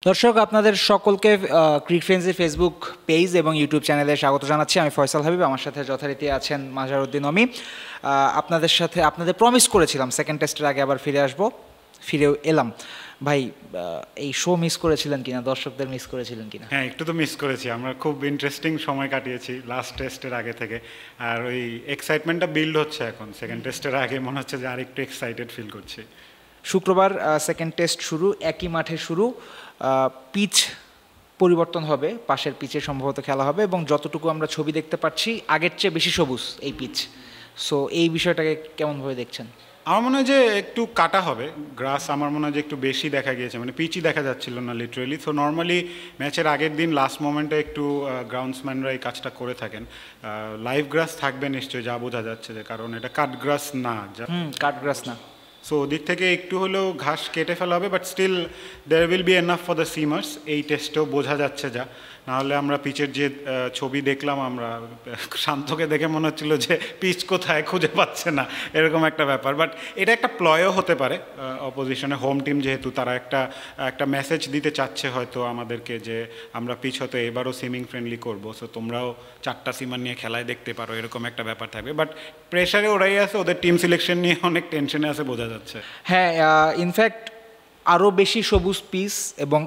দর্শক আপনাদের সকলকে ক্রিক ফ্রেন্ডসের ফেসবুক পেজ এবং ইউটিউব চ্যানেলে স্বাগত জানাচ্ছি। আমি ফয়সাল হাবিব, আমার সাথে যথারীতি আছেন মাজারউদ্দিন অমি। আপনাদের সাথে আপনাদের প্রমিস করেছিলাম সেকেন্ড টেস্টের আগে আবার ফিরে আসব, ফিরেও এলাম। ভাই, এই শো মিস করেছিলেন কিনা, দর্শকদের মিস করেছিলেন কিনা? হ্যাঁ, একটু তো মিস করেছি। আমরা খুব ইন্টারেস্টিং সময় কাটিয়েছি লাস্ট টেস্টের আগে থেকে, আর ওই এক্সাইটমেন্টটা বিল্ড হচ্ছে এখন। সেকেন্ড টেস্টের আগে মনে হচ্ছে যে আরেকটু এক্সাইটেড ফিল করছি। শুক্রবার সেকেন্ড টেস্ট শুরু, একই মাঠে শুরু। পিচ পরিবর্তন হবে, পাশের পিচে সম্ভবত খেলা হবে, এবং যতটুকু আমরা ছবি দেখতে পাচ্ছি আগের চেয়ে বেশি সবুজ এই পিচ। সো এই বিষয়টাকে কেমনভাবে দেখছেন? আমার মনে হয় যে একটু কাটা হবে গ্রাস, আমার মনে হয় যে একটু বেশি দেখা গিয়েছে, মানে পিচই দেখা যাচ্ছিল না লিটারেলি। সো নর্মালি ম্যাচের আগের দিন লাস্ট মোমেন্টে একটু গ্রাউন্ডসম্যানরা এই কাজটা করে থাকেন। লাইভ গ্রাস থাকবে নিশ্চয়ই, যা বোঝা যাচ্ছে, যে কারণ এটা কাট গ্রাস না, কাট গ্রাস না। সো ওদিক থেকে একটু হলেও ঘাস কেটে ফেলা হবে, but still there will be enough for the seamers. এই টেস্টেও বোঝা যাচ্ছে যা, নাহলে আমরা পিচের যে ছবি দেখলাম, আমরা শান্তকে দেখে মনে হচ্ছিল যে পিচ কোথায় খুঁজে পাচ্ছে না, এরকম একটা ব্যাপার। বাট এটা একটা প্লয়ও হতে পারে অপোজিশনের হোম টিম, যেহেতু তারা একটা মেসেজ দিতে চাচ্ছে হয়তো আমাদেরকে, যে আমরা পিচ হয়তো এবারও সিমিং ফ্রেন্ডলি করবো, সো তোমরাও 4টা সিমার নিয়ে খেলায় দেখতে পারো, এরকম একটা ব্যাপার থাকবে। বাট প্রেশারে ওরাই আছে, ওদের টিম সিলেকশন নিয়ে অনেক টেনশনে আছে বোঝা যাচ্ছে। হ্যাঁ, ইনফ্যাক্ট আরও বেশি সবুজ পিচ, এবং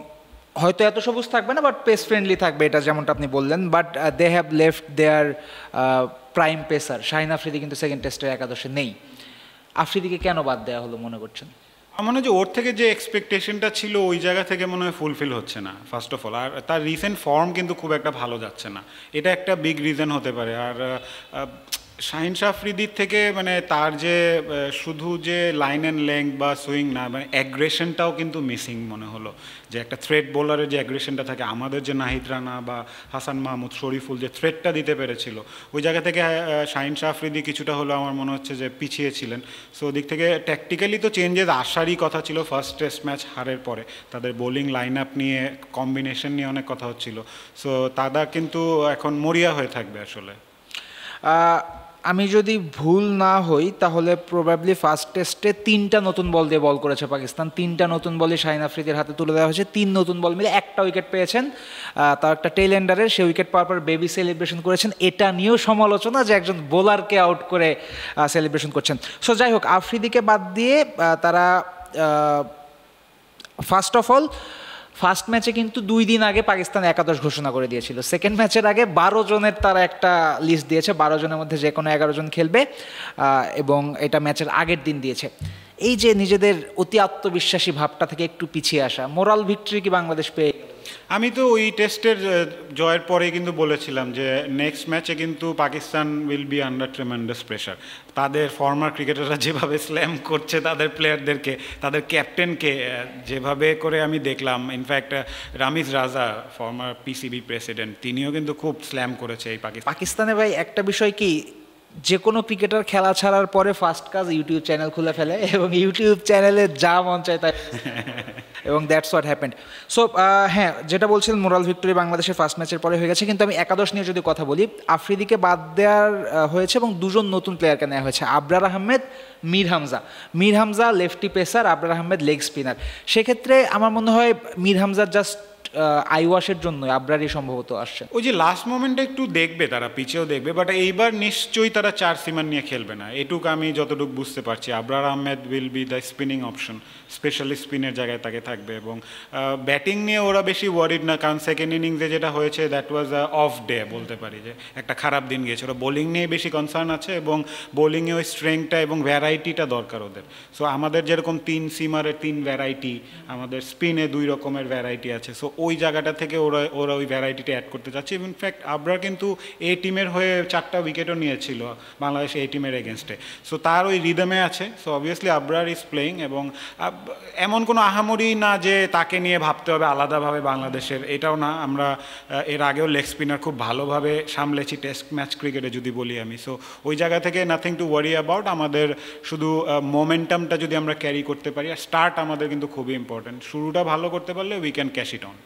হয়তো এত সবুজ থাকবে না, বাট পেস ফ্রেন্ডলি থাকবে, এটা যেমনটা আপনি বললেন। But they have left their prime pacer. Shaheen Afridi কিন্তু সেকেন্ড টেস্টের একাদশে নেই। আফ্রিদিকে কেন বাদ দেওয়া হলো মনে করছেন? আমার মনে হয় যে ওর থেকে যে এক্সপেকটেশনটা ছিল ওই জায়গা থেকে মনে হয় ফুলফিল হচ্ছে না ফার্স্ট অফ অল। আর তার রিসেন্ট ফর্ম কিন্তু খুব একটা ভালো যাচ্ছে না, এটা একটা বিগ রিজন হতে পারে। আর শাহিন আফ্রিদির থেকে মানে তার যে শুধু যে লাইন অ্যান্ড লেংথ বা সুইং না, মানে অ্যাগ্রেশনটাও কিন্তু মিসিং মনে হলো। যে একটা থ্রেড বোলারের যে অ্যাগ্রেশনটা থাকে, আমাদের যে নাহিদ রানা বা হাসান মাহমুদ, শরীফুল যে থ্রেডটা দিতে পেরেছিল, ওই জায়গা থেকে শাহিন আফ্রিদি কিছুটা হলো আমার মনে হচ্ছে যে পিছিয়ে ছিলেন। সো ওদিক থেকে ট্যাকটিক্যালি তো চেঞ্জেস আসারই কথা ছিল ফার্স্ট টেস্ট ম্যাচ হারের পরে। তাদের বোলিং লাইন আপ নিয়ে, কম্বিনেশন নিয়ে অনেক কথা হচ্ছিল। সো তারা কিন্তু এখন মরিয়া হয়ে থাকবে আসলে। আমি যদি ভুল না হই তাহলে প্রবাবলি ফার্স্ট টেস্টে 3টা নতুন বল দিয়ে বল করেছে পাকিস্তান। 3টা নতুন বলই শাহিন আফ্রিদির হাতে তুলে দেওয়া হয়েছে। 3 নতুন বল মিলে একটা উইকেট পেয়েছেন, তার একটা টেইল এন্ডারের। সে উইকেট পাওয়ার পর বেবি সেলিব্রেশন করেছেন। এটা নিয়েও সমালোচনা যে একজন বোলারকে আউট করে সেলিব্রেশন করছেন। সো যাই হোক, আফ্রিদিকে বাদ দিয়ে তারা ফার্স্ট অফ অল ফার্স্ট ম্যাচে কিন্তু 2 দিন আগে পাকিস্তান একাদশ ঘোষণা করে দিয়েছিল। সেকেন্ড ম্যাচের আগে 12 জনের তারা একটা লিস্ট দিয়েছে, 12 জনের মধ্যে যে কোনো 11 জন খেলবে, এবং এটা ম্যাচের আগের দিন দিয়েছে। এই যে নিজেদের অতি আত্মবিশ্বাসী ভাবটা থেকে একটু পিছিয়ে আসা, মোরাল ভিক্টরি কি বাংলাদেশ পেয়ে? আমি তো ওই টেস্টের জয়ের পরে কিন্তু বলেছিলাম যে নেক্সট ম্যাচে কিন্তু Pakistan will be under tremendous pressure. তাদের ফর্মার ক্রিকেটাররা যেভাবে স্ল্যাম করছে তাদের প্লেয়ারদেরকে, তাদের ক্যাপ্টেনকে যেভাবে করে আমি দেখলাম, ইনফ্যাক্ট রামিজ রাজা, ফর্মার পিসিবি প্রেসিডেন্ট, তিনিও কিন্তু খুব স্ল্যাম করেছে এই পাকিস্তানে। ভাই, একটা বিষয় কি, যে কোনো ক্রিকেটার খেলা ছাড়ার পরে ফার্স্ট কাজ ইউটিউব চ্যানেল খুলে ফেলে, এবং ইউটিউব চ্যানেলে যা মন চায় তাই, এবং দ্যাটস হোয়াট হ্যাপেন্ড। সো হ্যাঁ, যেটা বলছিলেন মোরাল ভিক্টরি বাংলাদেশের ফার্স্ট ম্যাচের পরে হয়ে গেছে। কিন্তু আমি একাদশ নিয়ে যদি কথা বলি, আফ্রিদিকে বাদ দেওয়ার হয়েছে এবং 2 জন নতুন প্লেয়ারকে নেওয়া হয়েছে, Abrar Ahmed, Mir Hamza. Mir Hamza lefty pacer, Abrar Ahmed leg spinner. সেক্ষেত্রে আমার মনে হয় মীর হামজা জাস্ট আইওয়াশের জন্য, আবরারই সম্ভবত আসছে। ওই যে লাস্ট মোমেন্টে একটু দেখবে, তারা পিছেও দেখবে, বাট এইবার নিশ্চয়ই তারা 4 সিমান নিয়ে খেলবে না, এটুকু আমি যতটুকু বুঝতে পারছি। Abrar Ahmed will be the spinning option, specially স্পিনের জায়গায় তাকে থাকবে। এবং ব্যাটিং নিয়ে ওরা বেশি ওয়ারিড না, কারণ সেকেন্ড ইনিংসে যেটা হয়েছে দ্যাট ওয়াজ অফ ডে বলতে পারি, যে একটা খারাপ দিন গিয়েছে। ওরা বোলিং নিয়ে বেশি কনসার্ন আছে, এবং বোলিংয়ে ওই স্ট্রেংথটা এবং ভ্যারাইটিটা দরকার ওদের। সো আমাদের যেরকম 3 সিমারের 3 ভ্যারাইটি, আমাদের স্পিনে 2 রকমের ভ্যারাইটি আছে। সো ওই জায়গাটা থেকে ওরা ওই ভ্যারাইটিটা অ্যাড করতে চাচ্ছে। ইনফ্যাক্ট আবরার কিন্তু এই টিমের হয়ে 4টা উইকেটও নিয়েছিল বাংলাদেশ এই টিমের এগেনস্টে। সো তার ওই রিদমে আছে। So obviously Abrar is playing, এবং এমন কোনো আহামরি না যে তাকে নিয়ে ভাবতে হবে আলাদাভাবে বাংলাদেশের, এটাও না। আমরা এর আগেও লেগ স্পিনার খুব ভালোভাবে সামলেছি টেস্ট ম্যাচ ক্রিকেটে যদি বলি আমি। সো ওই জায়গা থেকে নাথিং টু ওয়ারি অ্যাবাউট। আমাদের শুধু মোমেন্টামটা যদি আমরা ক্যারি করতে পারি, আর স্টার্ট আমাদের কিন্তু খুবই ইম্পর্টেন্ট। শুরুটা ভালো করতে পারলে we can cash it on.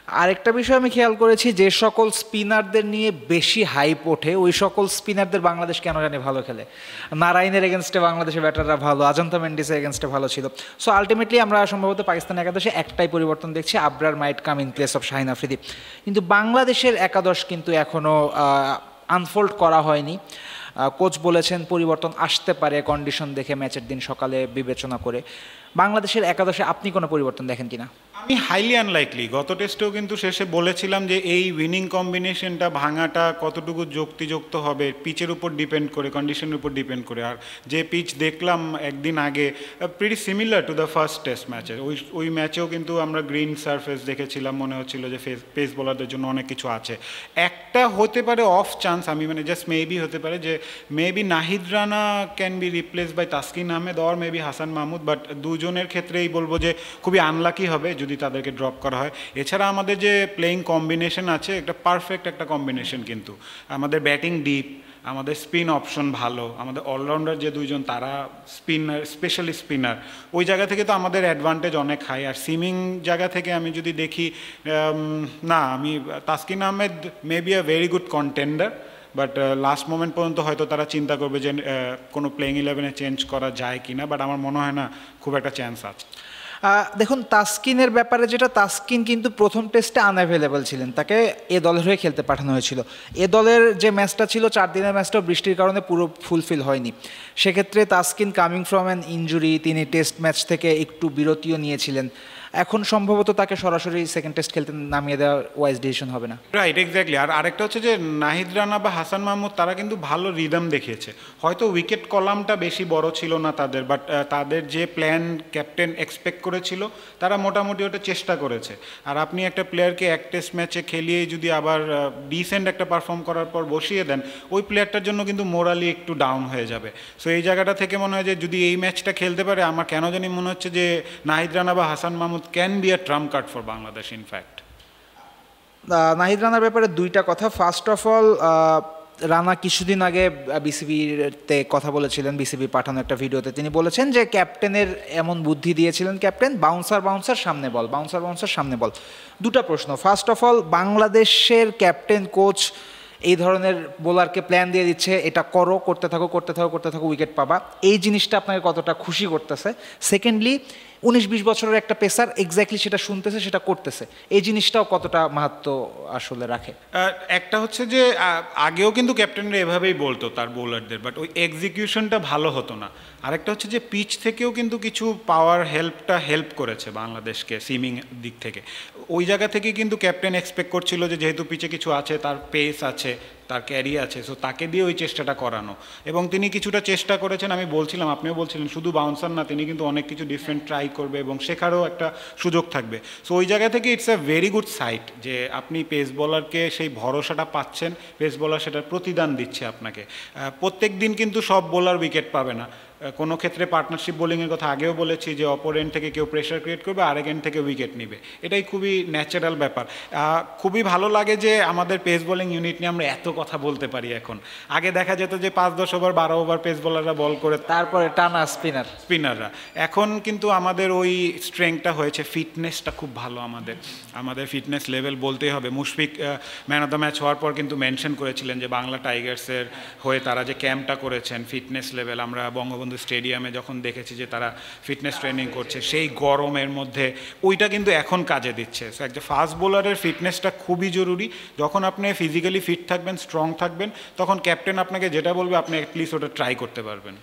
আরেকটা বিষয় আমি খেয়াল করেছি, যে সকল স্পিনারদের নিয়ে বেশি হাইপ ওঠে ওই সকল স্পিনারদের বাংলাদেশ কেন জানি ভালো খেলে। নারাইনের এগেনস্টে বাংলাদেশের ব্যাটাররা ভালো, আজন্তা মেন্ডিসের এগেনস্টে ভালো ছিল। সো আলটিমেটলি আমরা সম্ভবত পাকিস্তান একাদশে একটাই পরিবর্তন দেখছি, Abrar might come in place of Shaheen Afridi. কিন্তু বাংলাদেশের একাদশ কিন্তু এখনও আনফোল্ড করা হয়নি। কোচ বলেছেন পরিবর্তন আসতে পারে কন্ডিশন দেখে, ম্যাচের দিন সকালে বিবেচনা করে। বাংলাদেশের একাদশে আপনি কোনো পরিবর্তন দেখেন কিনা? আমি হাইলি আনলাইকলি। গত টেস্টেও কিন্তু শেষে বলেছিলাম যে এই উইনিং কম্বিনেশনটা ভাঙাটা কতটুকু যুক্তিযুক্ত হবে পিচের উপর ডিপেন্ড করে, কন্ডিশনের উপর ডিপেন্ড করে। আর যে পিচ দেখলাম একদিন আগে, pretty similar to the first test ম্যাচে। ওই ম্যাচেও কিন্তু আমরা গ্রিন সারফেস দেখেছিলাম, মনে হচ্ছিল যে পেস বোলারদের জন্য অনেক কিছু আছে। একটা হতে পারে অফ চান্স, আমি মানে জাস্ট মেবি হতে পারে যে maybe Nahid Rana can be replace by Taskin Ahmed or maybe Hasan Mahmud, but দুজনের ক্ষেত্রেই বলবো যে খুবই আনলাকি হবে যদি তাদেরকে ড্রপ করা হয়। এছাড়া আমাদের যে প্লেয়িং কম্বিনেশন আছে, একটা পারফেক্ট একটা কম্বিনেশন কিন্তু। আমাদের ব্যাটিং ডিপ, আমাদের স্পিন অপশন ভালো, আমাদের অলরাউন্ডার যে দুইজন তারা স্পিনার, স্পেশালি স্পিনার, ওই জায়গা থেকে তো আমাদের অ্যাডভান্টেজ অনেক হাই। আর সিমিং জায়গা থেকে আমি যদি দেখি, না আমি Taskin Ahmed may be a very good contender, but last moment পর্যন্ত হয়তো তারা চিন্তা করবে যে কোনো প্লেইং 11-এ চেঞ্জ করা যায় কি না, বাট আমার মনে হয় না খুব একটা চান্স আছে। দেখুন তাসকিনের ব্যাপারে যেটা, তাসকিন কিন্তু প্রথম টেস্টে আনঅ্যাভেলেবল ছিলেন, তাকে এ দলের হয়ে খেলতে পাঠানো হয়েছিল। এ দলের যে ম্যাচটা ছিল 4 দিনের ম্যাচটাও বৃষ্টির কারণে পুরো ফুলফিল হয়নি। সেক্ষেত্রে Taskin coming from an injury, তিনি টেস্ট ম্যাচ থেকে একটু বিরতিও নিয়েছিলেন। এখন সম্ভবত তাকে সরাসরি সেকেন্ড টেস্ট খেলতে নামিয়ে দেওয়া ওয়াইজ ডিসিশন হবে না। Right, exactly. আর আরেকটা হচ্ছে যে নাহিদ রানা বা হাসান মাহমুদ তারা কিন্তু ভালো রিদম দেখিয়েছে। হয়তো উইকেট কলামটা বেশি বড় ছিল না তাদের, বাট তাদের যে প্ল্যান ক্যাপ্টেন এক্সপেক্ট করেছিল তারা মোটামুটি ওটা চেষ্টা করেছে। আর আপনি একটা প্লেয়ারকে এক টেস্ট ম্যাচে খেলিয়ে যদি আবার ডিসেন্ট একটা পারফর্ম করার পর বসিয়ে দেন, ওই প্লেয়ারটার জন্য কিন্তু মোরালি একটু ডাউন হয়ে যাবে। সো এই জায়গাটা থেকে মনে হয় যে যদি এই ম্যাচটা খেলতে পারে, আমার কেন জানি মনে হচ্ছে যে নাহিদ রানা বা Hasan Mahmud can be a trump card for Bangladesh in fact. Nahid রানার ব্যাপারে দুইটা কথা। ফার্স্ট অফ অল, রানা কিছুদিন আগে বিসিবিতে কথা বলেছিলেন, বিসিবি পাঠানো একটা ভিডিওতে তিনি বলেছেন যে ক্যাপ্টেনের এমন বুদ্ধি দিয়েছিলেন ক্যাপ্টেন, বাউন্সার সামনে বল, বাউন্সার সামনে বল। দুটা প্রশ্ন। ফার্স্ট অফ অল, বাংলাদেশের ক্যাপ্টেন কোচ এই ধরনের বোলারকে প্ল্যান দিয়ে দিচ্ছে, এটা করো, করতে থাকো, উইকেট পাবা, এই জিনিসটা আপনাকে কতটা খুশি করতেছে? সেকেন্ডলি, 19-20 বছরের একটা পেসার এক্স্যাক্টলি সেটা শুনতেছে, সেটা করতেছে, এই জিনিসটাও কতটা মাহাত্ম্য আসলে রাখে? একটা হচ্ছে যে আগেও কিন্তু ক্যাপ্টেনরা এভাবেই বলতো তার বোলারদের, বাট ওই এক্সিকিউশনটা ভালো হতো না। আরেকটা হচ্ছে যে পিচ থেকেও কিন্তু কিছু পাওয়ার হেল্প করেছে বাংলাদেশকে সিমিং দিক থেকে। ওই জায়গা থেকে কিন্তু ক্যাপ্টেন এক্সপেক্ট করছিল যে যেহেতু পিচে কিছু আছে, তার পেস আছে, তার ক্যারি আছে, সো তাকে দিয়ে ওই চেষ্টাটা করানো। এবং তিনি কিছুটা চেষ্টা করেছেন, আমি বলছিলাম, আপনিও বলছিলেন, শুধু বাউন্সার না, তিনি কিন্তু অনেক কিছু ডিফারেন্ট ট্রাই করবে এবং শেখারও একটা সুযোগ থাকবে। সো ওই জায়গা থেকে it's a very good site যে আপনি পেস বোলারকে সেই ভরসাটা পাচ্ছেন, পেস বোলার সেটার প্রতিদান দিচ্ছে আপনাকে। প্রত্যেক দিন কিন্তু সব বোলার উইকেট পাবে না, কোনো ক্ষেত্রে পার্টনারশিপ বোলিংয়ের কথা আগেও বলেছি যে অপর এন্ড থেকে কেউ প্রেশার ক্রিয়েট করবে, আরেক এন্ড থেকে উইকেট নেবে, এটাই খুবই ন্যাচারাল ব্যাপার। খুবই ভালো লাগে যে আমাদের পেস বোলিং ইউনিট নিয়ে আমরা এত কথা বলতে পারি এখন। আগে দেখা যেত যে 5-10 ওভার 12 ওভার পেস বোলাররা বল করে, তারপরে টানা স্পিনাররা। এখন কিন্তু আমাদের ওই স্ট্রেংথটা হয়েছে, ফিটনেসটা খুব ভালো আমাদের ফিটনেস লেভেল বলতেই হবে। Mushfiq man of the match হওয়ার পর কিন্তু মেনশন করেছিলেন যে বাংলা টাইগার্সের হয়ে তারা যে ক্যাম্পটা করেছেন, ফিটনেস লেভেল, আমরা বঙ্গবন্ধু স্টেডিয়ামে যখন দেখেছি যে তারা ফিটনেস ট্রেনিং করছে সেই গরমের মধ্যে, ওইটা কিন্তু এখন কাজে দিচ্ছে। সো একটা ফাস্ট বোলারের ফিটনেসটা খুবই জরুরি। যখন আপনি ফিজিক্যালি ফিট থাকবেন, স্ট্রং থাকবেন, তখন ক্যাপ্টেন আপনাকে যেটা বলবে আপনি অ্যাটলিস্ট ওটা ট্রাই করতে পারবেন।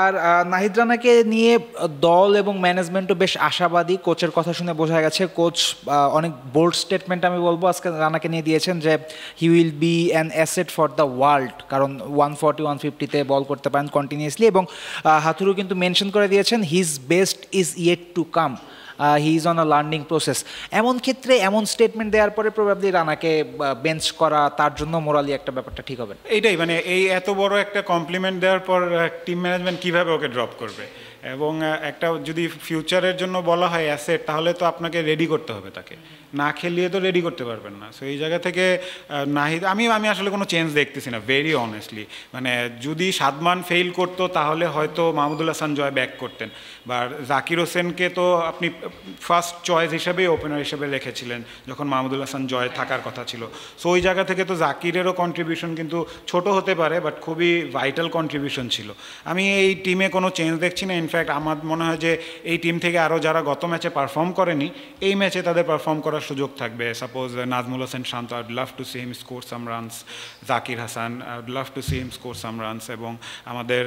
আর নাহিদ রানাকে নিয়ে দল এবং ম্যানেজমেন্টও বেশ আশাবাদী। কোচের কথা শুনে বোঝা গেছে, কোচ অনেক বোল্ড স্টেটমেন্ট আমি বলবো আজকে রানাকে নিয়ে দিয়েছেন যে he will be an asset for the world, কারণ 140-150-তে বল করতে পারেন কন্টিনিউয়াসলি। এবং হাথুরু কিন্তু মেনশন করে দিয়েছেন his best is yet to come, he is on a learning process. এমন ক্ষেত্রে এমন স্টেটমেন্ট দেওয়ার পরে প্রবাবলি রানাকে বেঞ্চ করা তার জন্য মোরালি একটা ব্যাপারটা ঠিক হবে। এইটাই, মানে এই এত বড় একটা কমপ্লিমেন্ট দেওয়ার পর টিম ম্যানেজমেন্ট কীভাবে ওকে ড্রপ করবে? এবং একটা যদি ফিউচারের জন্য বলা হয় অ্যাসেট, তাহলে তো আপনাকে রেডি করতে হবে তাকে। না খেলিয়ে তো রেডি করতে পারবেন না। সো এই জায়গা থেকে নাহিদ আমি আসলে কোনো চেঞ্জ দেখতেছি না ভেরি অনেস্টলি। মানে যদি সাদমান ফেইল করতো তাহলে হয়তো মাহমুদুল হাসান জয় ব্যাক করতেন, বা জাকির হোসেনকে তো আপনি ফার্স্ট চয়েস হিসেবেই ওপেনার হিসেবে রেখেছিলেন যখন মাহমুদুল হাসান জয় থাকার কথা ছিল। সো ওই জায়গা থেকে তো জাকিরেরও কন্ট্রিবিউশন কিন্তু ছোট হতে পারে, বাট খুবই ভাইটাল কন্ট্রিবিউশন ছিল। আমি এই টিমে কোনো চেঞ্জ দেখছি না। ইনফ্যাক্ট আমার মনে হয় যে এই টিম থেকে আরও যারা গত ম্যাচে পারফর্ম করেনি এই ম্যাচে তাদের পারফর্ম করার সুযোগ থাকবে। Suppose Najmul Hossain Shanto, I would love to see him score some runs. Zakir Hasan, I would love to see him score some runs. এবং আমাদের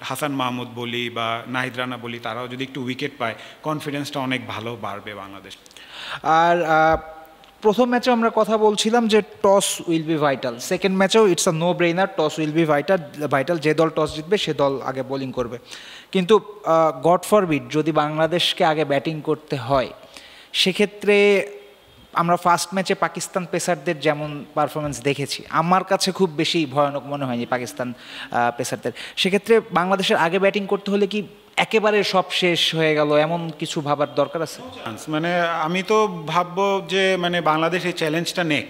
হাসান মাহমুদ বলি বা নাহিদ রানা বলি, তারাও যদি একটু উইকেট পায় কনফিডেন্সটা অনেক ভালো বাড়বে বাংলাদেশ। আর প্রথম ম্যাচে আমরা কথা বলছিলাম যে toss will be vital, second ম্যাচেও it's a no brainer, toss will be vital, যে দল টস জিতবে সে দল আগে বোলিং করবে। কিন্তু গড ফরবিড যদি বাংলাদেশকে আগে ব্যাটিং করতে হয়, সেক্ষেত্রে আমরা ফার্স্ট ম্যাচে পাকিস্তান পেসারদের যেমন পারফরমেন্স দেখেছি, আমার কাছে খুব বেশি ভয়ানক মনে হয়নি পাকিস্তান পেসারদের। সেক্ষেত্রে বাংলাদেশের আগে ব্যাটিং করতে হলে কি একেবারে সব শেষ হয়ে গেল এমন কিছু ভাবার দরকার আছে? মানে আমি তো ভাববো যে মানে বাংলাদেশ এই চ্যালেঞ্জটা নেক।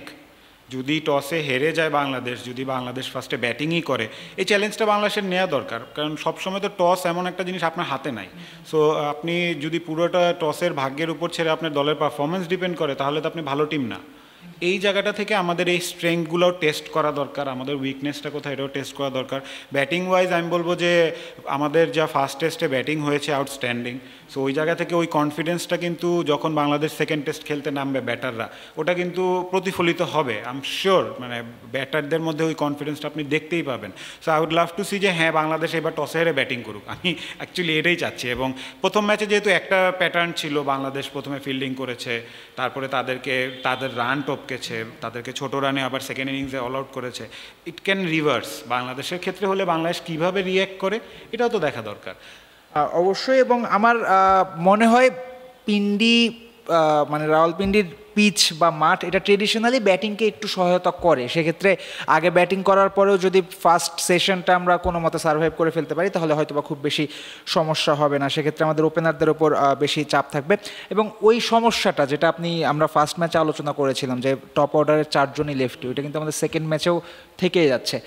যদি টসে হেরে যায় বাংলাদেশ, যদি বাংলাদেশ ফার্স্টে ব্যাটিংই করে, এই চ্যালেঞ্জটা বাংলাদেশের নেওয়া দরকার। কারণ সবসময় তো টস এমন একটা জিনিস আপনার হাতে নাই। সো আপনি যদি পুরোটা টসের ভাগ্যের উপর ছেড়ে আপনার দলের পারফরমেন্স ডিপেন্ড করে, তাহলে তো আপনি ভালো টিম না। এই জায়গাটা থেকে আমাদের এই স্ট্রেংথগুলোও টেস্ট করা দরকার, আমাদের উইকনেসটা কোথায় এটাও টেস্ট করা দরকার। ব্যাটিং ওয়াইজ আমি বলবো যে আমাদের যা ফার্স্ট টেস্টে ব্যাটিং হয়েছে আউটস্ট্যান্ডিং। সো ওই জায়গা থেকে ওই কনফিডেন্সটা কিন্তু যখন বাংলাদেশ সেকেন্ড টেস্ট খেলতে নামবে ব্যাটাররা, ওটা কিন্তু প্রতিফলিত হবে আই এম শিওর। মানে ব্যাটারদের মধ্যে ওই কনফিডেন্সটা আপনি দেখতেই পাবেন। So I would love to see যে হ্যাঁ বাংলাদেশ এবার টসে হেরে ব্যাটিং করুক, আমি অ্যাকচুয়ালি এটাই চাচ্ছি। এবং প্রথম ম্যাচে যেহেতু একটা প্যাটার্ন ছিল, বাংলাদেশ প্রথমে ফিল্ডিং করেছে, তারপরে তাদের রান টপকেছে, তাদেরকে ছোট রানে আবার সেকেন্ড ইনিংসে অল আউট করেছে। ইট ক্যান রিভার্স বাংলাদেশের ক্ষেত্রে হলে বাংলাদেশ কীভাবে রিয়্যাক্ট করে এটাও তো দেখা দরকার। অবশ্যই। এবং আমার মনে হয় পিন্ডি মানে রাওয়ালপিন্ডির পিচ বা মাঠ এটা ট্রেডিশনালি ব্যাটিংকে একটু সহায়তা করে। সেক্ষেত্রে আগে ব্যাটিং করার পরেও যদি ফার্স্ট সেশনটা আমরা কোনো মতে সার্ভাইভ করে ফেলতে পারি, তাহলে হয়তো বা খুব বেশি সমস্যা হবে না। সেক্ষেত্রে আমাদের ওপেনারদের ওপর বেশি চাপ থাকবে। এবং ওই সমস্যাটা যেটা আমরা ফার্স্ট ম্যাচে আলোচনা করেছিলাম যে টপ অর্ডারের 4 জনই লেফটি, ওইটা কিন্তু আমাদের সেকেন্ড ম্যাচেও থেকে যাচ্ছে।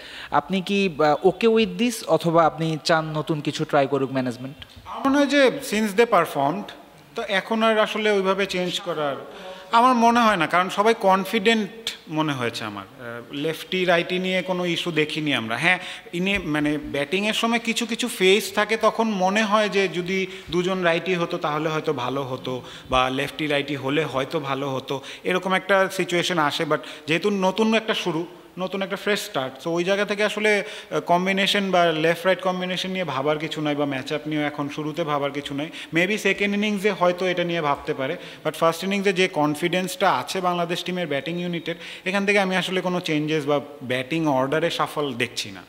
আপনি কি ওকে উইথ দিস, অথবা আপনি চান নতুন কিছু ট্রাই করুক ম্যানেজমেন্ট? আমার মনে হয় যে সিন্স দে পারফর্মড, তো এখন আর আসলে ওইভাবে চেঞ্জ করার আমার মনে হয় না। কারণ সবাই কনফিডেন্ট মনে হয়েছে আমার। লেফটি রাইটি নিয়ে কোনো ইস্যু দেখিনি আমরা। হ্যাঁ, মানে ব্যাটিংয়ের সময় কিছু কিছু ফেজ থাকে, তখন মনে হয় যে যদি দুজন রাইটি হতো তাহলে হয়তো ভালো হতো, বা লেফটি রাইটি হলে হয়তো ভালো হতো, এরকম একটা সিচুয়েশন আসে। বাট যেহেতু নতুন একটা শুরু, নতুন একটা ফ্রেশ স্টার্ট, সো ওই জায়গা থেকে আসলে কম্বিনেশন বা লেফট রাইট কম্বিনেশন নিয়ে ভাবার কিছু নাই, বা ম্যাচ আপ নিয়েও এখন শুরুতে ভাবার কিছু নাই। মেবি সেকেন্ড ইনিংসে হয়তো এটা নিয়ে ভাবতে পারে, বাট ফার্স্ট ইনিংসে যে কনফিডেন্সটা আছে বাংলাদেশ টিমের ব্যাটিং ইউনিটের, এখান থেকে আমি আসলে কোনো চেঞ্জেস বা ব্যাটিং অর্ডারে সাফল দেখছি না।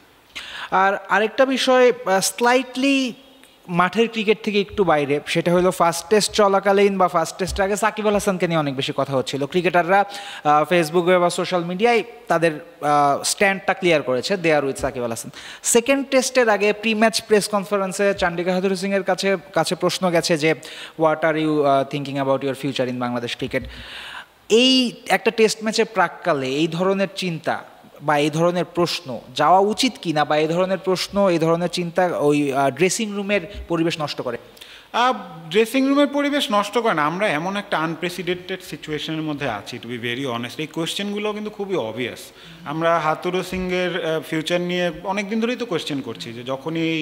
আর আরেকটা বিষয় স্লাইটলি মাঠের ক্রিকেট থেকে একটু বাইরে, সেটা হলো ফার্স্ট টেস্ট চলাকালীন বা ফার্স্ট টেস্টের আগে সাকিব আল হাসানকে নিয়ে অনেক বেশি কথা হচ্ছিল। ক্রিকেটাররা ফেসবুকে বা সোশ্যাল মিডিয়ায় তাদের স্ট্যান্ডটা ক্লিয়ার করেছে, they are with Shakib Al Hasan. Second টেস্টের আগে প্রি ম্যাচ প্রেস কনফারেন্সে চান্ডিকা হাথুরু সিংয়ের কাছে প্রশ্ন গেছে যে what are you thinking about your future in Bangladesh cricket. এই একটা টেস্ট ম্যাচের প্রাক্কালে এই ধরনের চিন্তা বা এই ধরনের প্রশ্ন যাওয়া উচিত কি না, বা এই ধরনের প্রশ্ন, এই ধরনের চিন্তা ওই ড্রেসিং রুমের পরিবেশ নষ্ট করে? ড্রেসিং রুমের পরিবেশ নষ্ট করে না। আমরা এমন একটা আনপ্রেসিডেন্টেড সিচুয়েশনের মধ্যে আছি, টু বি ভেরি অনেস্ট। এই কোয়েশ্চেনগুলো কিন্তু খুবই অবভিয়াস। আমরা হাতুরু সিংয়ের ফিউচার নিয়ে অনেক দিন ধরেই তো কোয়েশ্চেন করছি, যে যখনই এই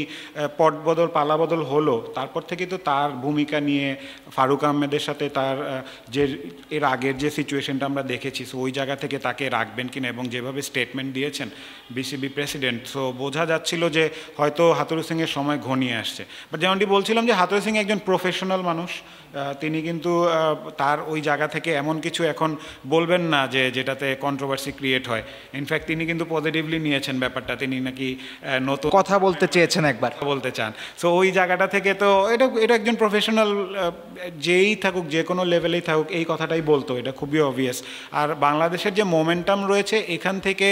পট বদল পালা বদল হলো, তারপর থেকে তো তার ভূমিকা নিয়ে ফারুক আহমেদের সাথে তার যে এর আগের যে সিচুয়েশনটা আমরা দেখেছি, সো ওই জায়গা থেকে তাকে রাখবেন কিনা, এবং যেভাবে স্টেটমেন্ট দিয়েছেন বিসিবি প্রেসিডেন্ট, সো বোঝা যাচ্ছিল যে হয়তো হাতুরু সিংয়ের সময় ঘনিয়ে আসছে। বাট যেমনটি বলছিলাম যে হাতুরু সিং একজন প্রফেশনাল মানুষ, তিনি কিন্তু তার ওই জায়গা থেকে এমন কিছু এখন বলবেন না যেটাতে কন্ট্রোভার্সি ক্রিয়েট হয়। ইনফ্যাক্ট তিনি কিন্তু পজিটিভলি নিয়েছেন ব্যাপারটা, তিনি নাকি নতুন কথা বলতে চেয়েছেন, একবার বলতে চান। সো ওই জায়গাটা থেকে তো এটা একজন প্রফেশনাল যেই থাকুক, যে কোনো লেভেলেই থাকুক, এই কথাটাই বলতো, এটা খুবই অবভিয়াস। আর বাংলাদেশের যে মোমেন্টাম রয়েছে, এখান থেকে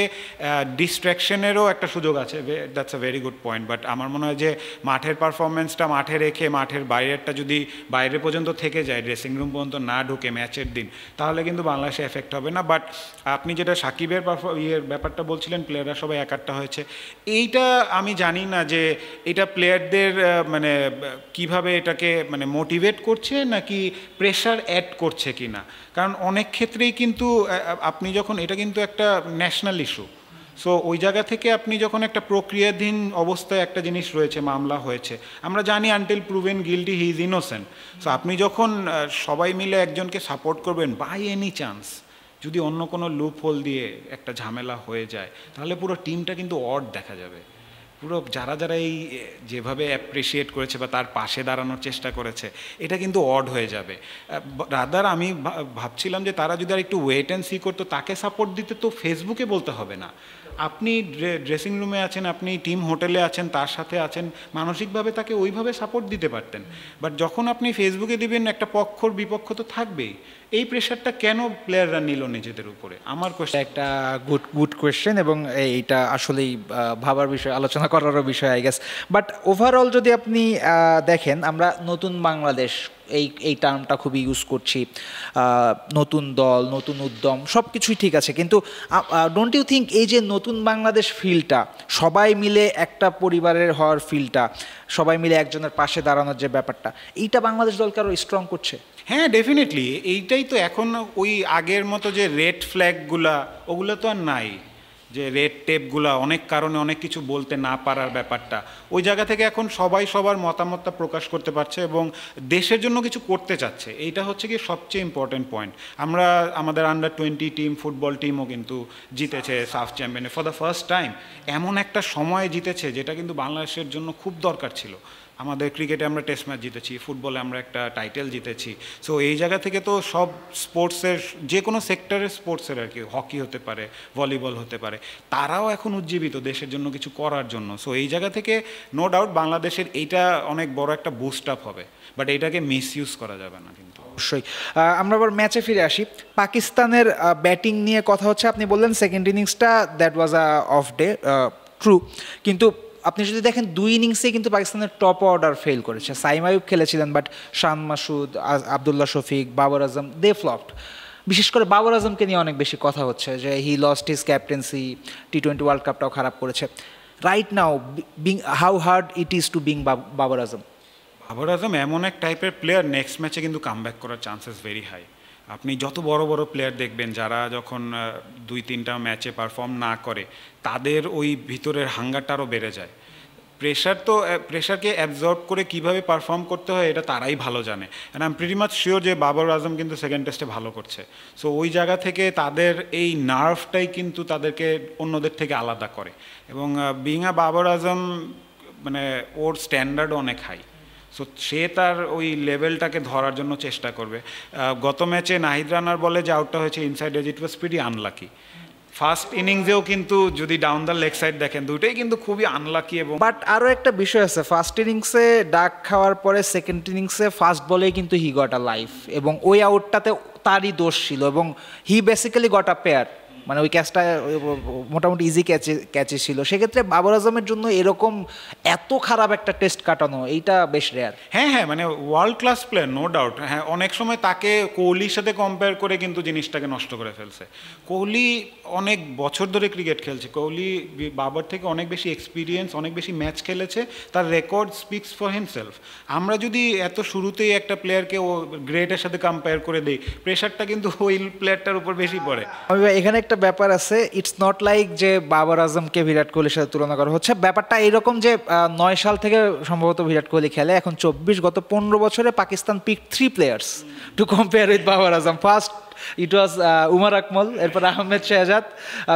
ডিস্ট্র্যাকশনেরও একটা সুযোগ আছে, that's a very good point. But আমার মনে হয় যে মাঠের পারফরমেন্সটা মাঠে রেখে মাঠের বাইরে বাইরেরটা যদি বাইরে পর্যন্ত থেকে যায়, ড্রেসিং রুম পর্যন্ত না ঢুকে ম্যাচের দিন, তাহলে কিন্তু বাংলাদেশে এফেক্ট হবে না। বাট আপনি যেটা সাকিবের ব্যাপারটা বলছিলেন, প্লেয়াররা সবাই একাট্টা হয়েছে, এইটা আমি জানি না যে এটা প্লেয়ারদের মানে কিভাবে এটাকে মানে মোটিভেট করছে নাকি প্রেশার অ্যাড করছে কি না। কারণ অনেক ক্ষেত্রেই কিন্তু আপনি যখন, এটা কিন্তু একটা ন্যাশনাল ইস্যু, সো ওই জায়গা থেকে আপনি যখন একটা প্রক্রিয়াধীন অবস্থায় একটা জিনিস রয়েছে, মামলা হয়েছে, আমরা জানি until proven guilty he is innocent. So আপনি যখন সবাই মিলে একজনকে সাপোর্ট করবেন, বাই এনি চান্স যদি অন্য কোনো লুপ হোল দিয়ে একটা ঝামেলা হয়ে যায়, তাহলে পুরো টিমটা কিন্তু অড দেখা যাবে। পুরো যারা যারা এই যেভাবে অ্যাপ্রিসিয়েট করেছে বা তার পাশে দাঁড়ানোর চেষ্টা করেছে, এটা কিন্তু অড হয়ে যাবে। রাদার আমি ভাবছিলাম যে তারা যদি আর একটু ওয়েট অ্যান্ড সি করতো, তাকে সাপোর্ট দিতে তো ফেসবুকে বলতে হবে না। আপনি ড্রেসিং রুমে আছেন, আপনি টিম হোটেলে আছেন, তার সাথে আছেন, মানসিকভাবে তাকে ওইভাবে সাপোর্ট দিতে পারতেন। বাট যখন আপনি ফেসবুকে দিবেন, একটা পক্ষর বিপক্ষ তো থাকবেই। এই প্রেশারটা কেন প্লেয়াররা নিল নিজেদের উপরে, আমার কোয়েশ্চেন। একটা গুড কোয়েশ্চেন, এবং এইটা আসলেই ভাবার বিষয়, আলোচনা করারও বিষয় আই গেস। বাট ওভারঅল যদি আপনি দেখেন, আমরা নতুন বাংলাদেশ এই টার্মটা খুবই ইউজ করছি, নতুন দল, নতুন উদ্যম, সব কিছুই ঠিক আছে, কিন্তু ডোন্ট ইউ থিঙ্ক এই যে নতুন বাংলাদেশ ফিলটা, সবাই মিলে একটা পরিবারের হওয়ার ফিলটা, সবাই মিলে একজনের পাশে দাঁড়ানোর যে ব্যাপারটা, এইটা বাংলাদেশ দলকে আরও স্ট্রং করছে? হ্যাঁ, ডেফিনেটলি। এইটাই তো এখন ওই আগের মতো যে রেড ফ্ল্যাগগুলা, ওগুলো তো আর নাই, যে রেড টেপগুলা, অনেক কারণে অনেক কিছু বলতে না পারার ব্যাপারটা, ওই জায়গা থেকে এখন সবাই সবার মতামতটা প্রকাশ করতে পারছে এবং দেশের জন্য কিছু করতে চাচ্ছে। এইটা হচ্ছে কি সবচেয়ে ইম্পর্টেন্ট পয়েন্ট। আমরা আমাদের আন্ডার-20 টিম, ফুটবল টিমও কিন্তু জিতেছে সাফ চ্যাম্পিয়নে ফর দ্য ফার্স্ট টাইম। এমন একটা সময় জিতেছে যেটা কিন্তু বাংলাদেশের জন্য খুব দরকার ছিল। আমাদের ক্রিকেটে আমরা টেস্ট ম্যাচ জিতেছি, ফুটবলে আমরা একটা টাইটেল জিতেছি। সো এই জায়গা থেকে তো সব স্পোর্টসের, যে কোনো সেক্টরের স্পোর্টসের আর কি, হকি হতে পারে, ভলিবল হতে পারে, তারাও এখন উজ্জীবিত দেশের জন্য কিছু করার জন্য। সো এই জায়গা থেকে নো ডাউট বাংলাদেশের এইটা অনেক বড় একটা বুস্ট আপ হবে, বাট এইটাকে মিস ইউজ করা যাবে না কিন্তু। অবশ্যই। আমরা আবার ম্যাচে ফিরে আসি। পাকিস্তানের ব্যাটিং নিয়ে কথা হচ্ছে। আপনি বললেন সেকেন্ড ইনিংসটা that was a off day, true, কিন্তু আপনি যদি দেখেন 2 ইনিংসে কিন্তু পাকিস্তানের টপ অর্ডার ফেল করেছে। সাইম আইয়ুব খেলেছিলেন, বাট শান মাসুদ, আবদুল্লাহ শফিক, বাবর আজম, দে ফ্লপড। বিশেষ করে বাবর আজমকে নিয়ে অনেক বেশি কথা হচ্ছে যে হি লস্ট হিজ ক্যাপ্টেন্সি, টি-20 ওয়ার্ল্ড কাপটাও খারাপ করেছে। Right now how hard it is to being Babar Azam? Babar Azam এমন এক টাইপের প্লেয়ার, নেক্সট ম্যাচে কিন্তু কামব্যাক করার চান্সেস ভেরি হাই। আপনি যত বড় বড় প্লেয়ার দেখবেন যারা যখন 2-3টা ম্যাচে পারফর্ম না করে, তাদের ওই ভিতরের হাঙ্গারটা আরও বেড়ে যায়। প্রেশারকে অ্যাবজর্ব করে কিভাবে পারফর্ম করতে হয় এটা তারাই ভালো জানে। And I am pretty much sure যে বাবর আজম কিন্তু সেকেন্ড টেস্টে ভালো করছে। সো ওই জায়গা থেকে তাদের এই নার্ভটাই কিন্তু তাদেরকে অন্যদের থেকে আলাদা করে। এবং বিং আ বাবর আজম, মানে ওর স্ট্যান্ডার্ড অনেক হাই। সো সে তার ওই লেভেলটাকে ধরার জন্য চেষ্টা করবে। গত ম্যাচে নাহিদ রানার বলে যে আউটটা হয়েছে inside edge, it was pretty unlucky. First ইনিংসেও কিন্তু যদি ডাউন দ্য লেগ সাইড দেখেন, দুটোই কিন্তু খুবই আনলাকি। এবং বাট আরও একটা বিষয় আছে, ফার্স্ট ইনিংসে ডাক খাওয়ার পরে সেকেন্ড ইনিংসে ফার্স্ট বলেই কিন্তু হি গট আ লাইফ, এবং ওই আউটটাতে তারই দোষ ছিল, এবং হি বেসিক্যালি গট আ পেয়ার, মানে ওই ক্যাচটা মোটামুটি ইজি ক্যাচে ছিল। সেক্ষেত্রে বাবর আজমের জন্য এরকম এত খারাপ একটা টেস্ট কাটানো, এইটা বেশ রেয়ার। হ্যাঁ, মানে world class player, no doubt. হ্যাঁ, অনেক সময় তাকে কোহলির সাথে কম্পেয়ার করে কিন্তু জিনিসটাকে নষ্ট করে ফেলছে। কোহলি অনেক বছর ধরে ক্রিকেট খেলছে, কোহলি বাবর থেকে অনেক বেশি এক্সপিরিয়েন্স, অনেক বেশি ম্যাচ খেলেছে, তার রেকর্ড স্পিক্স ফর হিমসেলফ। আমরা যদি এত শুরুতেই একটা প্লেয়ারকে ও গ্রেটের সাথে কম্পেয়ার করে দিই, প্রেশারটা কিন্তু ওই প্লেয়ারটার উপর বেশি পড়ে। এখানে একটা ব্যাপার আছে, ইটস নট লাইক যে বাবর আজমকে বিরাট কোহলির সাথে তুলনা করা হচ্ছে। ব্যাপারটা এইরকম যে 9 সাল থেকে সম্ভবত বিরাট কোহলি খেলে, এখন 24, গত 15 বছরে Pakistan pick 3 players to compare with Babar Azam. First it was Umar Akmal, এরপর Ahmed Shehzad,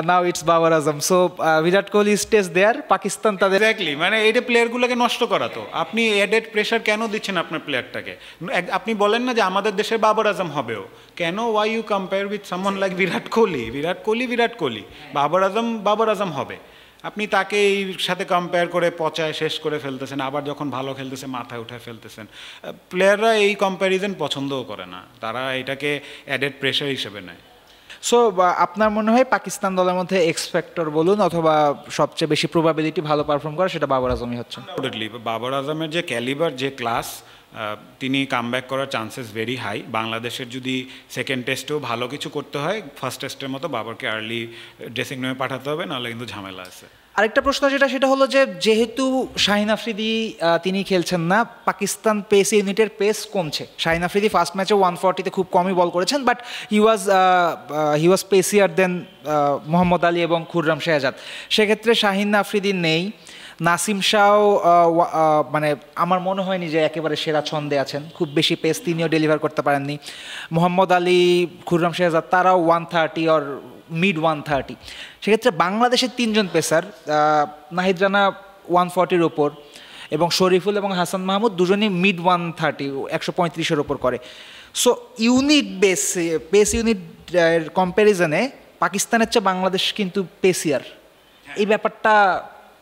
now it's Babar Azam. So Virat Kohli stage there, Pakistan তাদের এক্স্যাক্টলি, মানে এইটা প্লেয়ারগুলোকে নষ্ট করা। তো আপনি এডেড প্রেশার কেন দিচ্ছেন আপনার প্লেয়ারটাকে? আপনি বলেন না যে আমাদের দেশের বাবর আজম হবেও কেন? Why you compare with someone like Virat Kohli? Virat Kohli, Babar Azam হবে। আপনি তাকে এই সাথে কম্পেয়ার করে পচায় শেষ করে ফেলতেছেন, আবার যখন ভালো খেলতেছে মাথায় উঠে ফেলতেছেন। প্লেয়াররা এই কম্প্যারিজন পছন্দও করে না, তারা এটাকে অ্যাডেড প্রেশার হিসেবে নেয়। সো আপনার মনে হয় পাকিস্তান দলের মধ্যে এক্স ফ্যাক্টর বলুন অথবা সবচেয়ে বেশি প্রবাবিলিটি ভালো পারফর্ম করা সেটা বাবর আজমই হচ্ছে? আনডাউটেডলি বাবর আজমের যে ক্যালিবার, যে ক্লাস, তিনি কামব্যাক করার চান্সেস ভেরি হাই। বাংলাদেশের যদি সেকেন্ড টেস্টেও ভালো কিছু করতে হয়, ফার্স্ট টেস্টের মতো বাবরকে আর্লি ড্রেসিং রুমে পাঠাতে হবে, নাহলে কিন্তু ঝামেলা আছে। আরেকটা প্রশ্ন সেটা হলো যে যেহেতু শাহিন আফ্রিদি তিনি খেলছেন না, পাকিস্তান পেস ইউনিটের পেস কমছে। শাহিন আফ্রিদি ফার্স্ট ম্যাচে 140-তে খুব কমই বল করেছেন, বাট হি ওয়াজ পেসিয়ার দেন মোহাম্মদ আলী এবং খুররাম শেহজাদ। সেক্ষেত্রে শাহিন আফ্রিদি নেই, নাসিম শাহ মানে আমার মনে হয়নি যে একেবারে সেরা ছন্দে আছেন, খুব বেশি পেস তিনিও ডেলিভার করতে পারেননি। মোহাম্মদ আলী, খুররাম শেহজাদ তারাও 130 অর মিড 130। সেক্ষেত্রে বাংলাদেশের তিনজন পেসার, নাহিদ রানা 140-র ওপর এবং শরীফুল এবং হাসান মাহমুদ দুজনই মিড 130, 135-এর ওপর করে। সো ইউনিট পেস ইউনিট কম্প্যারিজনে পাকিস্তানের চেয়ে বাংলাদেশ কিন্তু পেসিয়ার। এই ব্যাপারটা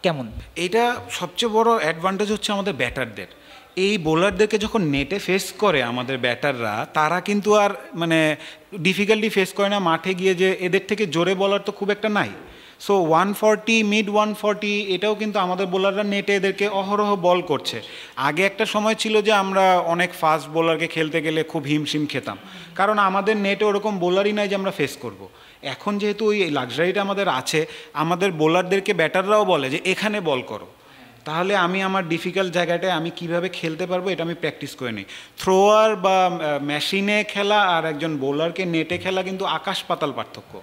কেমন? এটা সবচেয়ে বড় অ্যাডভান্টেজ হচ্ছে আমাদের ব্যাটারদের। এই বোলারদেরকে যখন নেটে ফেস করে আমাদের ব্যাটাররা, তারা কিন্তু আর মানে ডিফিকাল্টি ফেস করে না মাঠে গিয়ে, যে এদের থেকে জোরে বলার তো খুব একটা নাই। সো 140, মিড 140, এটাও কিন্তু আমাদের বোলাররা নেটে এদেরকে অহরহ বল করছে। আগে একটা সময় ছিল যে আমরা অনেক ফাস্ট বোলারকে খেলতে গেলে খুব হিমশিম খেতাম, কারণ আমাদের নেটে ওরকম বোলারই নাই যে আমরা ফেস করব। এখন যেহেতু ওই লাক্সারিটা আমাদের আছে, আমাদের বোলারদেরকে ব্যাটাররাও বলে যে এখানে বল করো, তাহলে আমি আমার ডিফিকাল্ট জায়গাটায় আমি কিভাবে খেলতে পারবো এটা আমি প্র্যাকটিস করে নিই। থ্রোয়ার বা মেশিনে খেলা আর একজন বোলারকে নেটে খেলা কিন্তু আকাশ পাতাল পার্থক্য।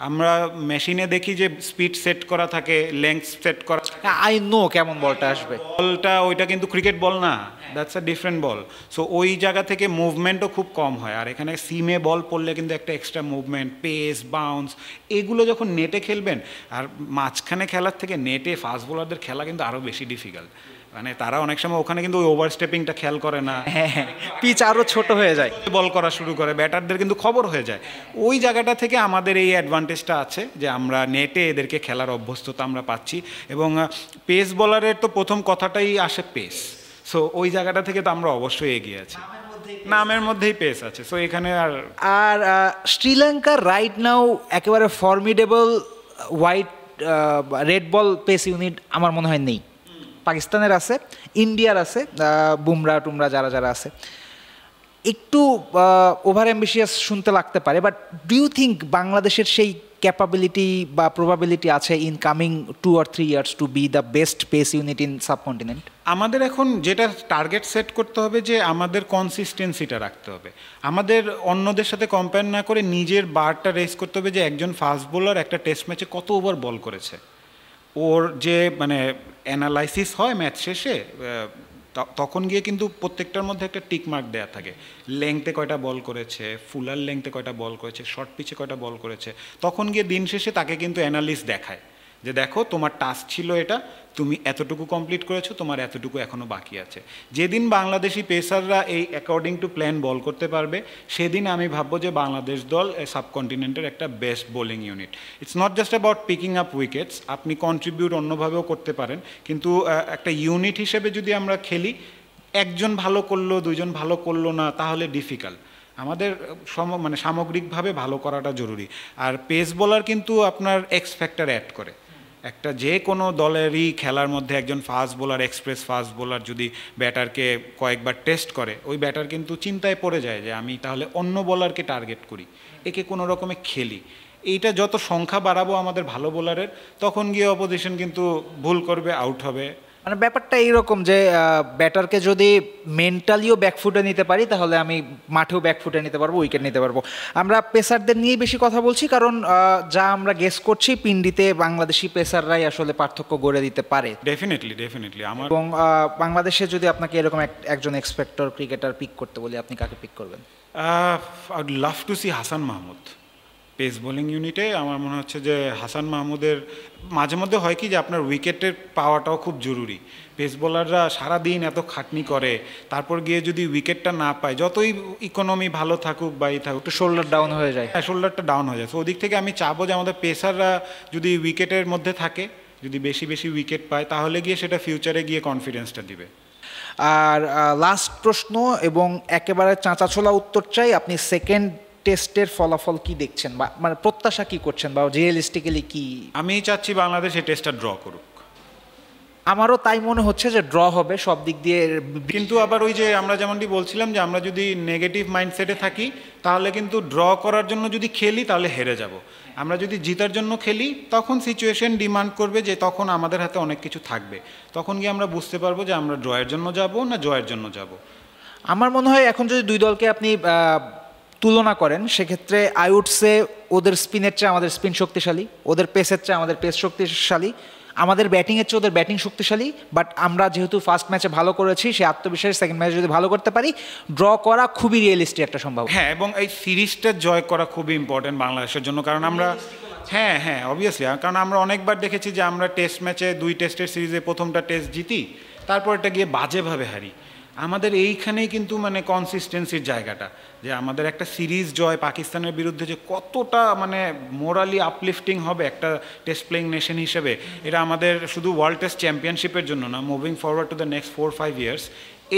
আমরা মেশিনে দেখি যে স্পিড সেট করা থাকে, লেংথ সেট করা, আই নো কেমন বলটা আসবে, বলটা ওইটা কিন্তু ক্রিকেট বল না, that's a different ball. So ওই জায়গা থেকে মুভমেন্টও খুব কম হয়। আর এখানে সিমে বল পড়লে কিন্তু একটা এক্সট্রা মুভমেন্ট, পেস, বাউন্স, এগুলো যখন নেটে খেলবেন, আর মাঝখানে খেলার থেকে নেটে ফাস্ট বোলারদের খেলা কিন্তু আরও বেশি ডিফিকাল্ট। মানে তারা অনেক সময় ওখানে কিন্তু ওই ওভার স্টেপিংটা খেয়াল করে না, পিচ আরও ছোট হয়ে যায়, বল করা শুরু করে, ব্যাটারদের কিন্তু খবর হয়ে যায়। ওই জায়গাটা থেকে আমাদের এই অ্যাডভান্টেজটা আছে যে আমরা নেটে এদেরকে খেলার অভ্যস্ততা আমরা পাচ্ছি। এবং পেস বলারের তো প্রথম কথাটাই আসে পেস। সো ওই জায়গাটা থেকে তো আমরা অবশ্যই এগিয়ে আছি, নামের মধ্যেই পেস আছে। সো এখানে আর শ্রীলঙ্কার রাইট নাও একেবারে formidable white red ball pace unit আমার মনে হয় নেই। পাকিস্তানের আছে, ইন্ডিয়ার আছে, বুমরা টুমরা যারা যারা আছে, একটু ওভার অ্যাম্বিশিয়াস শুনতে লাগতে পারে, বাট ডু ইউ থিঙ্ক বাংলাদেশের সেই ক্যাপাবিলিটি বা প্রবাবিলিটি আছে in coming 2 or 3 years to be the best pace unit in subcontinent? আমাদের এখন যেটা টার্গেট সেট করতে হবে যে আমাদের কনসিস্টেন্সিটা রাখতে হবে। আমাদের অন্যদের সাথে কম্পেয়ার না করে নিজের বারটা রেস করতে হবে যে একজন ফাস্ট বোলার একটা টেস্ট ম্যাচে কত ওভার বল করেছে। ওর যে মানে অ্যানালাইসিস হয় ম্যাচ শেষে, তখন গিয়ে কিন্তু প্রত্যেকটার মধ্যে একটা টিক মার্ক দেওয়া থাকে। লেংথে কয়টা বল করেছে, ফুলার লেংথে কয়টা বল করেছে, শর্ট পিচে কয়টা বল করেছে, তখন গিয়ে দিন শেষে তাকে কিন্তু অ্যানালিস্ট দেখায় যে দেখো তোমার টাস্ক ছিল এটা, তুমি এতটুকু কমপ্লিট করেছো, তোমার এতটুকু এখনও বাকি আছে। যেদিন বাংলাদেশি পেসাররা এই অ্যাকর্ডিং টু প্ল্যান বল করতে পারবে, সেদিন আমি ভাববো যে বাংলাদেশ দল সাবকন্টিনেন্টের একটা best bowling unit. It's not just about picking up wickets, আপনি কন্ট্রিবিউট অন্যভাবেও করতে পারেন, কিন্তু একটা ইউনিট হিসেবে যদি আমরা খেলি, একজন ভালো করলো, দুইজন ভালো করলো না, তাহলে ডিফিকাল্ট। আমাদের মানে সামগ্রিকভাবে ভালো করাটা জরুরি। আর পেস বোলার কিন্তু আপনার এক্স ফ্যাক্টর অ্যাড করে। একটা যে কোনো দলেরই খেলার মধ্যে একজন fast bowler, express fast bowler যদি ব্যাটারকে কয়েকবার টেস্ট করে, ওই ব্যাটার কিন্তু চিন্তায় পড়ে যায় যে আমি তাহলে অন্য বোলারকে টার্গেট করি, একে কোনো রকমে খেলি। এইটা যত সংখ্যা বাড়াবো আমাদের ভালো বোলারের, তখন গিয়ে অপোজিশন কিন্তু ভুল করবে, আউট হবে। মানে ব্যাপারটা এইরকম যে ব্যাটারকে যদি মেন্টালিও ব্যাকফুটে নিতে পারি, তাহলে আমি মাঠেও ব্যাকফুটে নিতে পারবো, উইকেট নিতে পারবো। আমরা পেসারদের নিয়েই বেশি কথা বলছি, কারণ যা আমরা গেস করছি পিন্ডিতে বাংলাদেশি পেসাররাই আসলে পার্থক্য গড়ে দিতে পারে। ডেফিনেটলি আমার। এবং বাংলাদেশে যদি আপনাকে এরকম একজন এক্সপেক্টর ক্রিকেটার পিক করতে বলি, আপনি কাকে পিক করবেন? I would love to see Hasan Mahmud pace bowling ইউনিটে। আমার মনে হচ্ছে যে হাসান মাহমুদের মাঝে মধ্যে হয় কি যে আপনার উইকেটের পাওয়াটাও খুব জরুরি। পেস বোলাররা সারাদিন এত খাটনি করে, তারপর গিয়ে যদি উইকেটটা না পায়, যতই ইকোনমি ভালো থাকুক বা থাকুক, একটু শোল্ডার ডাউন হয়ে যায়। হ্যাঁ, শোল্ডারটা ডাউন হয়ে যায়। তো ওদিক থেকে আমি চাবো যে আমাদের পেসাররা যদি উইকেটের মধ্যে থাকে, যদি বেশি বেশি উইকেট পায়, তাহলে গিয়ে সেটা ফিউচারে গিয়ে কনফিডেন্সটা দিবে। আর লাস্ট প্রশ্ন এবং একেবারে চাঁচাছোলা উত্তর চাই, আপনি সেকেন্ড টেস্টের ফলাফল কি দেখছেন বা মানে প্রত্যাশা কি করছেন বা রিয়েলিস্টিক্যালি কি? আমি চাচ্ছি বাংলাদেশ এই টেস্টটা ড্র করুক। আমারও তাই মনে হচ্ছে যে ড্র হবে সব দিক দিয়ে। কিন্তু আবার ওই যে আমরা যেমনটি বলছিলাম যে আমরা যদি নেগেটিভ মাইন্ডসেটে থাকি তাহলে কিন্তু ড্র করার জন্য যদি খেলি তাহলে হেরে যাব। আমরা যদি জিতার জন্য খেলি তখন সিচুয়েশন ডিমান্ড করবে যে তখন আমাদের হাতে অনেক কিছু থাকবে, তখন গিয়ে আমরা বুঝতে পারবো যে আমরা ড্রয়ের জন্য যাব না জয়ের জন্য যাব। আমার মনে হয় এখন যদি দুই দলকে আপনি তুলনা করেন সেক্ষেত্রে আই উড সে ওদের স্পিনের চেয়ে আমাদের স্পিন শক্তিশালী, ওদের পেসের চেয়ে আমাদের পেস শক্তিশালী, আমাদের ব্যাটিংয়ের চেয়ে ওদের ব্যাটিং শক্তিশালী। বাট আমরা যেহেতু ফার্স্ট ম্যাচে ভালো করেছি সেই আত্মবিশ্বাস সেকেন্ড ম্যাচে যদি ভালো করতে পারি ড্র করা খুবই রিয়েলিস্টিক একটা সম্ভব। হ্যাঁ, এবং এই সিরিজটা জয় করা খুবই ইম্পর্টেন্ট বাংলাদেশের জন্য, কারণ আমরা হ্যাঁ অবভিয়াসলি, কারণ আমরা অনেকবার দেখেছি যে আমরা টেস্ট ম্যাচে 2 টেস্টের সিরিজে প্রথমটা টেস্ট জিতি তারপর এটা গিয়ে বাজেভাবে হারি। আমাদের এইখানেই কিন্তু মানে কনসিস্টেন্সির জায়গাটা, যে আমাদের একটা সিরিজ জয় পাকিস্তানের বিরুদ্ধে যে কতটা মানে মোরালি আপলিফটিং হবে একটা টেস্ট প্লেইং নেশন হিসেবে, এটা আমাদের শুধু ওয়ার্ল্ড টেস্ট চ্যাম্পিয়নশিপের জন্য না, moving forward to the next 4-5 years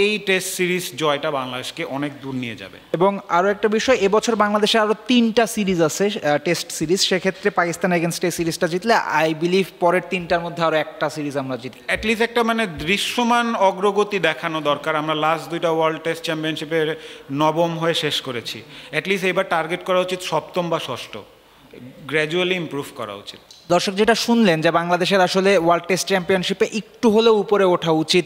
এই টেস্ট সিরিজ জয়টা বাংলাদেশকে অনেক দূর নিয়ে যাবে। এবং আরও একটা বিষয়, এবছর বাংলাদেশে আরও 3টা সিরিজ আছে টেস্ট সিরিজ, সেক্ষেত্রে পাকিস্তান এগেনস্ট এই সিরিজটা জিতলে আই বিলিভ পরের 3টার মধ্যে আরও একটা সিরিজ আমরা জিতি। অ্যাটলিস্ট একটা মানে দৃশ্যমান অগ্রগতি দেখানো দরকার। আমরা লাস্ট 2টা ওয়ার্ল্ড টেস্ট চ্যাম্পিয়নশিপের 9ম হয়ে শেষ করেছি, অ্যাটলিস্ট এবার টার্গেট করা উচিত 7ম বা 6ষ্ঠ, গ্র্যাজুয়ালি ইমপ্রুভ করা উচিত। দর্শক যেটা শুনলেন যে বাংলাদেশের আসলে ওয়ার্ল্ড টেস্ট চ্যাম্পিয়নশিপে একটু হলেও উপরে ওঠা উচিত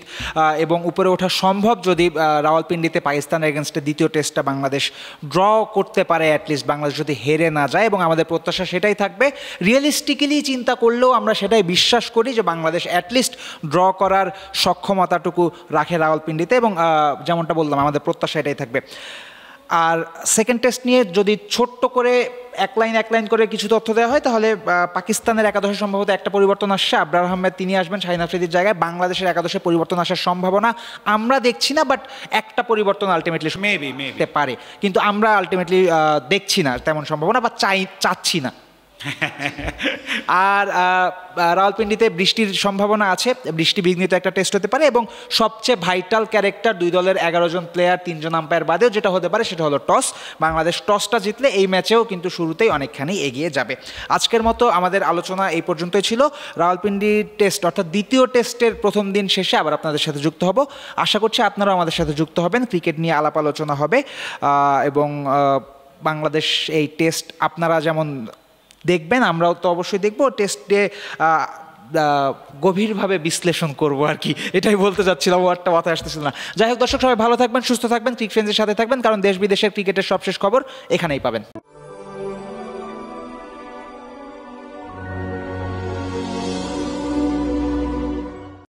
এবং উপরে ওঠা সম্ভব যদি রাওয়ালপিন্ডিতে পাকিস্তানের এগেনস্টে দ্বিতীয় টেস্টটা বাংলাদেশ ড্র করতে পারে, অ্যাটলিস্ট বাংলাদেশ যদি হেরে না যায়, এবং আমাদের প্রত্যাশা সেটাই থাকবে। রিয়েলিস্টিক্যালি চিন্তা করলেও আমরা সেটাই বিশ্বাস করি যে বাংলাদেশ অ্যাটলিস্ট ড্র করার সক্ষমতাটুকু রাখে রাওয়ালপিন্ডিতে, এবং যেমনটা বললাম আমাদের প্রত্যাশা এটাই থাকবে। আর সেকেন্ড টেস্ট নিয়ে যদি ছোট্ট করে এক লাইন করে কিছু তথ্য দেওয়া হয় তাহলে পাকিস্তানের একাদশে সম্ভবত একটা পরিবর্তন আসছে, আবরার আহমেদ তিনি আসবেন শাহিন আফ্রিদির জায়গায়। বাংলাদেশের একাদশে পরিবর্তন আসার সম্ভাবনা আমরা দেখছি না, বাট একটা পরিবর্তন আলটিমেটলি মেবি পারে, কিন্তু আমরা আলটিমেটলি দেখছি না তেমন সম্ভাবনা বা চাচ্ছি না। আর রাওয়ালপিন্ডিতে বৃষ্টির সম্ভাবনা আছে, বৃষ্টি বিঘ্নিত একটা টেস্ট হতে পারে, এবং সবচেয়ে ভাইটাল ক্যারেক্টার 2 দলের 11 জন প্লেয়ার 3 জন আম্পায়ার বাদেও যেটা হতে পারে সেটা হলো টস। বাংলাদেশ টসটা জিতলে এই ম্যাচেও কিন্তু শুরুতেই অনেকখানি এগিয়ে যাবে। আজকের মতো আমাদের আলোচনা এই পর্যন্তই ছিল। রাওয়ালপিন্ডি টেস্ট অর্থাৎ দ্বিতীয় টেস্টের প্রথম দিন শেষে আবার আপনাদের সাথে যুক্ত হব। আশা করছি আপনারাও আমাদের সাথে যুক্ত হবেন, ক্রিকেট নিয়ে আলাপ আলোচনা হবে এবং বাংলাদেশ এই টেস্ট আপনারা যেমন দেখবেন আমরাও তো অবশ্যই দেখব, টেস্টে গভীরভাবে বিশ্লেষণ করব আর কি, এটাই বলতে চাচ্ছিলাম, ওয়ার্ডটা মাথায় আসতেছিল না। যাই হোক দর্শক, সবাই ভালো থাকবেন, সুস্থ থাকবেন, ক্রিক ফ্রেন্ডসের সাথে থাকবেন, কারণ দেশ বিদেশের ক্রিকেটের সবশেষ খবর এখানেই পাবেন।